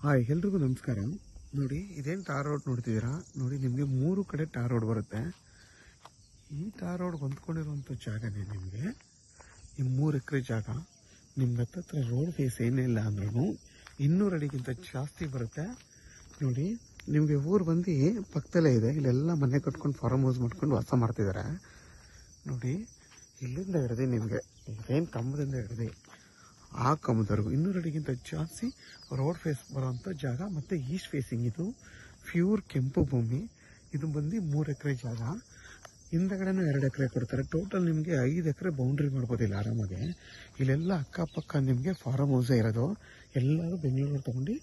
Hi ಎಲ್ರಿಗೂ ನಮಸ್ಕಾರ. ನೋಡಿ ಇದೇನು ಟಾರ್ ರೋಡ್ ನೋಡ್ತಿದ್ದೀರಾ? ನೋಡಿ ನಿಮಗೆ 3 ಕಡೆ ಟಾರ್ ರೋಡ್ ಬರುತ್ತೆ. ಈ ಟಾರ್ ರೋಡ್ ಹೊಂದ್ಕೊಂಡಿರುವಂಥ ಜಾಗನೇ ನಿಮಗೆ ಈ 3 ಎಕರೆ ಜಾಗ. ನಿಮ್ಗೆ ಹತ್ತತ್ರ ರೋಡ್ ಫೇಸ್ ಏನಿಲ್ಲ ಅಂದ್ರೂ 200 ಅಡಿಗಿಂತ ಜಾಸ್ತಿ ಬರುತ್ತೆ. ನೋಡಿ ನಿಮಗೆ ಊರು ಬಂದು ಪಕ್ಕದಲ್ಲೇ ಇದೆ. ಇಲ್ಲೆಲ್ಲ ಮನೆ ಕಟ್ಕೊಂಡು ಫಾರ್ಮ್ ಹೌಸ್ ಮಾಡ್ಕೊಂಡು ವಾಸ ಮಾಡ್ತಿದ್ದಾರೆ. ನೋಡಿ ಇಲ್ಲಿಂದ ಹಿಡ್ದು ನಿಮಗೆ ಇದೇನು ಕಂಬದಿಂದ ಹಿಡ್ದು ಆ ಕಂಬದವರೆಗೂ 200 ಅಡಿಗಿಂತ ಜಾಸ್ತಿ ರೋಡ್ ಫೇಸ್ ಬರೋವಂಥ ಜಾಗ. ಮತ್ತು ಈಸ್ಟ್ ಫೇಸಿಂಗ್ ಇದು ಪ್ಯೂರ್ ಕೆಂಪು ಭೂಮಿ. ಇದು ಬಂದು 3 ಎಕರೆ ಜಾಗ. ಹಿಂದಗಡೆನೂ 2 ಎಕರೆ ಕೊಡ್ತಾರೆ. ಟೋಟಲ್ ನಿಮಗೆ 5 ಎಕರೆ ಬೌಂಡ್ರಿ ಮಾಡ್ಬೋದಿಲ್ಲ ಆರಾಮಾಗೆ. ಇಲ್ಲೆಲ್ಲ ಅಕ್ಕಪಕ್ಕ ನಿಮಗೆ ಫಾರ್ಮ್ ಹೌಸೇ ಇರೋದು. ಎಲ್ಲರೂ ಬೆಂಗಳೂರು ತೊಗೊಂಡು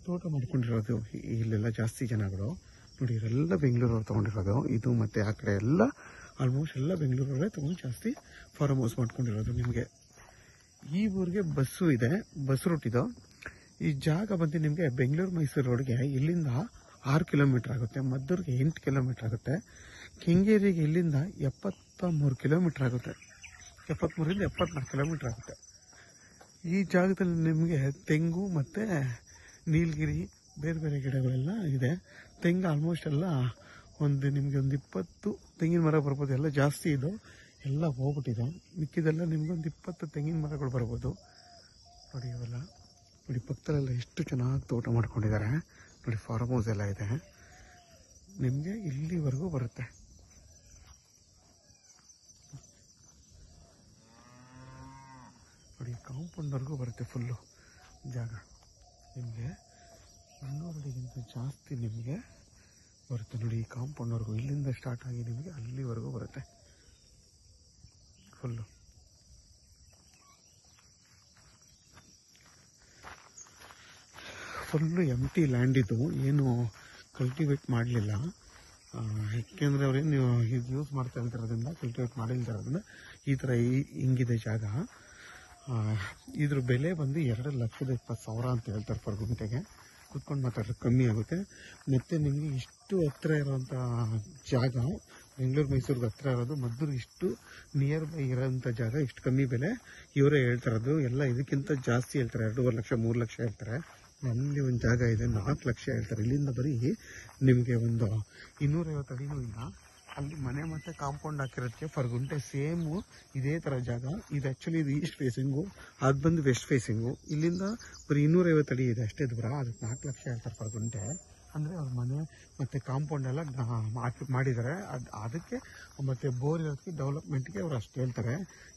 ತೋಟ ಮಾಡ್ಕೊಂಡಿರೋದು. ಇಲ್ಲೆಲ್ಲ ಜಾಸ್ತಿ ಜನಗಳು ನೋಡಿ ಇವರೆಲ್ಲ ಬೆಂಗಳೂರವ್ರು ತೊಗೊಂಡಿರೋದು. ಇದು ಮತ್ತು ಆ ಕಡೆ ಎಲ್ಲ ಆಲ್ಮೋಸ್ಟ್ ಎಲ್ಲ ಬೆಂಗಳೂರವರೇ ತೊಗೊಂಡು ಜಾಸ್ತಿ ಫಾರ್ಮ್ ಹೌಸ್ ಮಾಡ್ಕೊಂಡಿರೋದು. ನಿಮಗೆ ಈ ಊರಿಗೆ ಬಸ್ಸು ಇದೆ, ಬಸ್ ರೂಟ್ ಇದು. ಈ ಜಾಗ ಬಂದು ನಿಮಗೆ ಬೆಂಗಳೂರು ಮೈಸೂರು ರೋಡ್ಗೆ ಇಲ್ಲಿಂದ 6 ಕಿಲೋಮೀಟರ್ ಆಗುತ್ತೆ. ಮದ್ದೂರಿಗೆ 8 ಕಿಲೋಮೀಟರ್ ಆಗುತ್ತೆ. ಕೆಂಗೇರಿಗೆ ಇಲ್ಲಿಂದ 73 ಕಿಲೋಮೀಟರ್ ಆಗುತ್ತೆ. 73ರಿಂದ 74 ಕಿಲೋಮೀಟರ್ ಆಗುತ್ತೆ. ಈ ಜಾಗದಲ್ಲಿ ನಿಮಗೆ ತೆಂಗು ಮತ್ತು ನೀಲಗಿರಿ ಬೇರೆ ಬೇರೆ ಗಿಡಗಳೆಲ್ಲ ಇದೆ. ತೆಂಗು ಆಲ್ಮೋಸ್ಟ್ ಎಲ್ಲ ನಿಮಗೆ ಒಂದು 20 ತೆಂಗಿನ ಮರ ಬರ್ಬೋದು. ಎಲ್ಲ ಜಾಸ್ತಿ ಇದು ಎಲ್ಲ ಹೋಗ್ಬಿಟ್ಟಿದೆ. ಮಿಕ್ಕಿದೆಲ್ಲ ನಿಮ್ಗೊಂದು 20 ತೆಂಗಿನ ಮರಗಳು ಬರ್ಬೋದು. ನೋಡಿ ಇವೆಲ್ಲ ನೋಡಿ ಪಕ್ಕದಲ್ಲೆಲ್ಲ ಎಷ್ಟು ಚೆನ್ನಾಗಿ ತೋಟ ಮಾಡ್ಕೊಂಡಿದ್ದಾರೆ. ನೋಡಿ ಫಾರ್ಮ್ ಹೌಸ್ ಎಲ್ಲ ಇದೆ. ನಿಮಗೆ ಇಲ್ಲಿವರೆಗೂ ಬರುತ್ತೆ. ನೋಡಿ ಕಾಂಪೌಂಡ್ವರೆಗೂ ಬರುತ್ತೆ ಫುಲ್ಲು ಜಾಗ. ನಿಮಗೆ 200 ಅಡಿಗಿಂತ ಜಾಸ್ತಿ ನಿಮಗೆ ಬರುತ್ತೆ. ನೋಡಿ ಈ ಕಾಂಪೌಂಡ್ವರೆಗೂ ಇಲ್ಲಿಂದ ಸ್ಟಾರ್ಟ್ ಆಗಿ ನಿಮಗೆ ಅಲ್ಲಿವರೆಗೂ ಬರುತ್ತೆ ಫುಲ್ಲು. ಫುಲ್ಲು ಎಂಟಿ ಲ್ಯಾಂಡ್ ಇದು. ಏನು ಕಲ್ಟಿವೇಟ್ ಮಾಡಲಿಲ್ಲ. ಯಾಕೆಂದರೆ ಅವ್ರೇನು ಇದು ಯೂಸ್ ಮಾಡ್ತಾ ಇರೋದ್ರಿಂದ ಕಲ್ಟಿವೇಟ್ ಮಾಡಿಲ್ದಿರೋದ್ರಿಂದ ಈ ಥರ ಹಿಂಗಿದೆ ಜಾಗ. ಇದ್ರ ಬೆಲೆ ಬಂದು 2,20,000 ಅಂತ ಹೇಳ್ತಾರೆ ಪರ್ ಗುಂಟೆಗೆ. ಕುತ್ಕೊಂಡು ಮಾತಾಡಿದ್ರೆ ಕಮ್ಮಿ ಆಗುತ್ತೆ. ಮತ್ತು ನಿಮಗೆ ಇಷ್ಟು ಹತ್ತಿರ ಇರೋವಂಥ ಜಾಗ ಬೆಂಗಳೂರು ಮೈಸೂರಿಗೆ ಹತ್ತಿರ ಇರೋದು, ಮದ್ದೂರು ಇಷ್ಟು ನಿಯರ್ ಬೈ ಇರೋಂಥ ಜಾಗ ಇಷ್ಟು ಕಮ್ಮಿ ಬೆಲೆ ಇವರೇ ಹೇಳ್ತಾರದು. ಎಲ್ಲ ಇದಕ್ಕಿಂತ ಜಾಸ್ತಿ ಹೇಳ್ತಾರೆ. 2.5 ಲಕ್ಷ 3 ಲಕ್ಷ ಹೇಳ್ತಾರೆ. ಅಲ್ಲಿ ಒಂದು ಜಾಗ ಇದೆ 4 ಲಕ್ಷ ಹೇಳ್ತಾರೆ. ಇಲ್ಲಿಂದ ಬರೀ ನಿಮಗೆ ಒಂದು 250 ಅಡಿನೂ ಇಲ್ಲ. ಅಲ್ಲಿ ಮನೆ ಮತ್ತು ಕಾಂಪೌಂಡ್ ಹಾಕಿರೋದಕ್ಕೆ ಫರ್ ಗುಂಟೆ ಸೇಮು ಇದೇ ಥರ ಜಾಗ. ಇದು ಆ್ಯಕ್ಚುಲಿ ಇದು ಈಸ್ಟ್ ಫೇಸಿಂಗು, ಅದು ಬಂದು ವೆಸ್ಟ್ ಫೇಸಿಂಗು. ಇಲ್ಲಿಂದ ಬರೀ 250 ಅಡಿ ಇದೆ ಅಷ್ಟೇ ದೂರ. ಅದಕ್ಕೆ 4 ಲಕ್ಷ ಹೇಳ್ತಾರೆ ಫರ್ ಗುಂಟೆ. ಅಂದರೆ ಅವ್ರ ಮನೆ ಮತ್ತು ಕಾಂಪೌಂಡ್ ಎಲ್ಲ ಮಾಡಿದ್ದಾರೆ. ಅದಕ್ಕೆ ಮತ್ತು ಬೋರ್ ಇರೋದಕ್ಕೆ ಡೆವಲಪ್ಮೆಂಟ್ಗೆ ಅವ್ರು ಅಷ್ಟು ಹೇಳ್ತಾರೆ.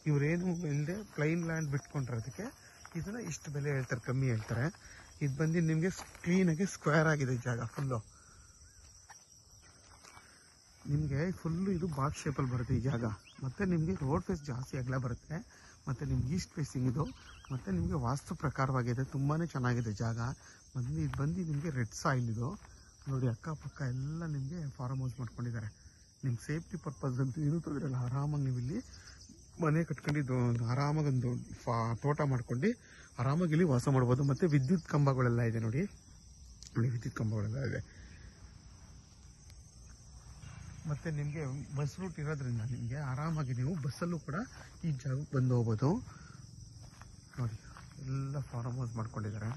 ಇವರೇನು ಇಲ್ಲದೆ ಪ್ಲೈನ್ ಲ್ಯಾಂಡ್ ಬಿಟ್ಕೊಂಡಿರೋದಕ್ಕೆ ಇದನ್ನು ಇಷ್ಟು ಬೆಲೆ ಹೇಳ್ತಾರೆ, ಕಮ್ಮಿ ಹೇಳ್ತಾರೆ. ಇದು ಬಂದು ನಿಮಗೆ ಕ್ಲೀನಾಗಿ ಸ್ಕ್ವೇರ್ ಆಗಿದೆ ಜಾಗ ಫುಲ್ಲು. ನಿಮಗೆ ಫುಲ್ಲು ಇದು ಬಾಕ್ಸ್ ಶೇಪಲ್ಲಿ ಬರುತ್ತೆ ಈ ಜಾಗ. ಮತ್ತು ನಿಮಗೆ ರೋಡ್ ಫೇಸ್ ಜಾಸ್ತಿ ಅಗಲ ಬರುತ್ತೆ. ಮತ್ತು ನಿಮ್ಗೆ ಈಸ್ಟ್ ಫೇಸಿಂಗ್ ಇದು. ಮತ್ತು ನಿಮಗೆ ವಾಸ್ತು ಪ್ರಕಾರವಾಗಿದೆ. ತುಂಬಾ ಚೆನ್ನಾಗಿದೆ ಜಾಗ. ಇದು ಬಂದು ನಿಮಗೆ ರೆಡ್ ಸಾಯಿಲ್ ಇದು. ನೋಡಿ ಅಕ್ಕಪಕ್ಕ ಎಲ್ಲ ನಿಮಗೆ ಫಾರ್ಮ್ ಹೌಸ್ ಮಾಡ್ಕೊಂಡಿದ್ದಾರೆ. ನಿಮ್ಮ ಸೇಫ್ಟಿ ಪರ್ಪಸ್ ಅಂತೂ ಏನೂ ತೊಂದರೆಯಿಲ್ಲ. ಆರಾಮಾಗಿ ನೀವು ಇಲ್ಲಿ ಮನೆ ಕಟ್ಕೊಂಡಿದ್ದು ಆರಾಮಾಗಿ ಒಂದು ತೋಟ ಮಾಡ್ಕೊಂಡು ಆರಾಮಾಗಿ ಇಲ್ಲಿ ವಾಸ ಮಾಡ್ಬೋದು. ಮತ್ತು ವಿದ್ಯುತ್ ಕಂಬಗಳೆಲ್ಲ ಇದೆ. ನೋಡಿ ವಿದ್ಯುತ್ ಕಂಬಗಳೆಲ್ಲ ಇದೆ. ಮತ್ತು ನಿಮಗೆ ಬಸ್ ರೂಟ್ ಇರೋದ್ರಿಂದ ನಿಮಗೆ ಆರಾಮಾಗಿ ನೀವು ಬಸ್ಸಲ್ಲೂ ಕೂಡ ಈ ಜಾಗಕ್ಕೆ ಬಂದು ಹೋಗ್ಬೋದು. ನೋಡಿ ಎಲ್ಲ ಫಾರ್ಮ್ ಹೌಸ್ ಮಾಡ್ಕೊಂಡಿದ್ದಾರೆ.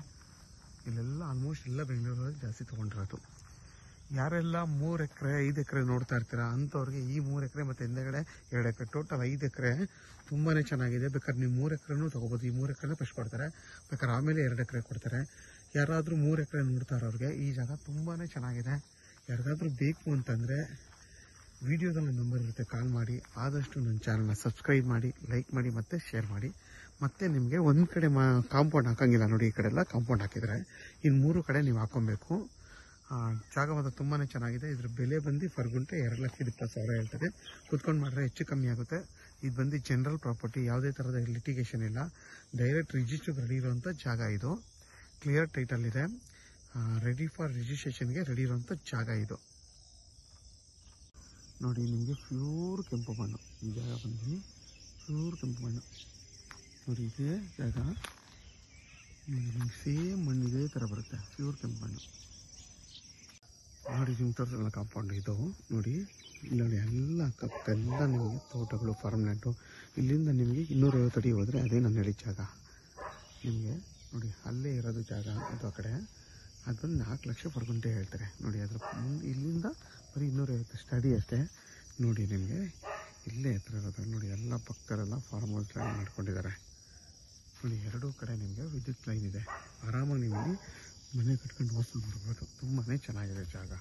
ಇಲ್ಲೆಲ್ಲ ಆಲ್ಮೋಸ್ಟ್ ಎಲ್ಲ ಬೆಂಗಳೂರಲ್ಲಿ ಜಾಸ್ತಿ ತೊಗೊಂಡಿರೋದು. ಯಾರೆಲ್ಲ 3 ಎಕರೆ 5 ಎಕರೆ ನೋಡ್ತಾ ಇರ್ತೀರಾ ಅಂಥವ್ರಿಗೆ ಈ 3 ಎಕರೆ ಮತ್ತು ಹಿಂದೆಗಡೆ 2 ಎಕರೆ ಟೋಟಲ್ 5 ಎಕರೆ ತುಂಬಾ ಚೆನ್ನಾಗಿದೆ. ಬೇಕಾದ್ರೆ ನೀವು 3 ಎಕರೆನೂ ತೊಗೋಬೋದು. ಈ 3 ಎಕರೆನೇ ಫಸ್ಟ್ ಕೊಡ್ತಾರೆ. ಬೇಕಾದ್ರೆ ಆಮೇಲೆ 2 ಎಕರೆ ಕೊಡ್ತಾರೆ. ಯಾರಾದರೂ 3 ಎಕರೆ ನೋಡ್ತಾ ಇರೋರಿಗೆ ಈ ಜಾಗ ತುಂಬಾ ಚೆನ್ನಾಗಿದೆ. ಯಾರಿಗಾದ್ರೂ ಬೇಕು ಅಂತಂದರೆ ವಿಡಿಯೋದಲ್ಲಿ ನಂಬರ್ ಇರುತ್ತೆ, ಕಾಲ್ ಮಾಡಿ. ಆದಷ್ಟು ನನ್ನ ಚಾನಲ್ನ ಸಬ್ಸ್ಕ್ರೈಬ್ ಮಾಡಿ, ಲೈಕ್ ಮಾಡಿ ಮತ್ತು ಶೇರ್ ಮಾಡಿ. ಮತ್ತು ನಿಮಗೆ ಒಂದು ಕಡೆ ಕಾಂಪೌಂಡ್ ಹಾಕೋಂಗಿಲ್ಲ. ನೋಡಿ ಈ ಕಡೆ ಎಲ್ಲ ಕಾಂಪೌಂಡ್ ಹಾಕಿದರೆ ಇನ್ನು 3 ಕಡೆ ನೀವು ಹಾಕ್ಕೊಬೇಕು. ಜಾಗ ಮಾತ್ರ ತುಂಬಾ ಚೆನ್ನಾಗಿದೆ. ಇದ್ರ ಬೆಲೆ ಬಂದು ಫರ್ ಗುಂಟೆ 2,20,000 ಹೇಳ್ತಾರೆ. ಕುತ್ಕೊಂಡು ಮಾಡಿದ್ರೆ ಹೆಚ್ಚು ಕಮ್ಮಿ ಆಗುತ್ತೆ. ಇದು ಬಂದು ಜನರಲ್ ಪ್ರಾಪರ್ಟಿ. ಯಾವುದೇ ಥರದ ಲಿಟಿಗೇಷನ್ ಇಲ್ಲ. ಡೈರೆಕ್ಟ್ ರಿಜಿಸ್ಟರ್ಗೆ ರೆಡಿ ಇರೋವಂಥ ಜಾಗ ಇದು. ಕ್ಲಿಯರ್ ಟೈಟಲ್ ಇದೆ. ರೆಡಿ ಫಾರ್ ರಿಜಿಸ್ಟ್ರೇಷನ್ಗೆ ರೆಡಿ ಇರೋವಂಥ ಜಾಗ ಇದು. ನೋಡಿ ನಿಮಗೆ ಪ್ಯೂರ್ ಕೆಂಪು ಮಣ್ಣು. ಈ ಜಾಗ ಬಂದು ಪ್ಯೂರ್ ಕೆಂಪು ಮಣ್ಣು. ನೋಡಿ ಇದೇ ಜಾಗ ನಿಮಗೆ ಸೇಮ್ ಮಣ್ಣು ಇದೇ ಥರ ಬರುತ್ತೆ. ಪ್ಯೂರ್ ಕೆಂಪು ಮಣ್ಣು. ನೋಡಿ ನಿಮ್ಗೆ ತೋರಿಸಲ್ಲ ಕಾಂಪೌಂಡ್ ಇದು. ನೋಡಿ ಇಲ್ಲಿ ಎಲ್ಲ ಅಕ್ಕಪಕ್ಕ ನಿಮಗೆ ತೋಟಗಳು, ಫಾರ್ಮ್ ಲ್ಯಾಂಡು. ಇಲ್ಲಿಂದ ನಿಮಗೆ 250 ಅಡಿ ಹೋದರೆ ಅದೇ ನಾನು ಹೇಳಿದ ಜಾಗ. ನಿಮಗೆ ನೋಡಿ ಅಲ್ಲೇ ಇರೋದು ಜಾಗ. ಅದು ಆ ಕಡೆ ಅದೊಂದು 4 ಲಕ್ಷ ಪರ್ ಗುಂಟೆ ಹೇಳ್ತಾರೆ ನೋಡಿ. ಅದ್ರ ಮುಂದೆ ಇಲ್ಲಿಂದ ಬರೀ 250 ಸ್ಟಡಿ ಅಷ್ಟೇ ನೋಡಿ. ನಿಮಗೆ ಇಲ್ಲೇ ಹತ್ರ ಇರೋದು ನೋಡಿ, ಎಲ್ಲ ಪಕ್ಕದಲ್ಲೆಲ್ಲ ಫಾರ್ಮ್ ಹೌಸ್ ಲೈನ್ ಮಾಡ್ಕೊಂಡಿದ್ದಾರೆ ನೋಡಿ. ಎರಡೂ ಕಡೆ ನಿಮಗೆ ವಿದ್ಯುತ್ ಲೈನ್ ಇದೆ. ಆರಾಮಾಗಿ ನೀವು ಇಲ್ಲಿ ಮನೆ ಕಟ್ಕೊಂಡು ವಾಸ ಮಾಡ್ಬೋದು. ತುಂಬಾ ಚೆನ್ನಾಗಿದೆ ಜಾಗ.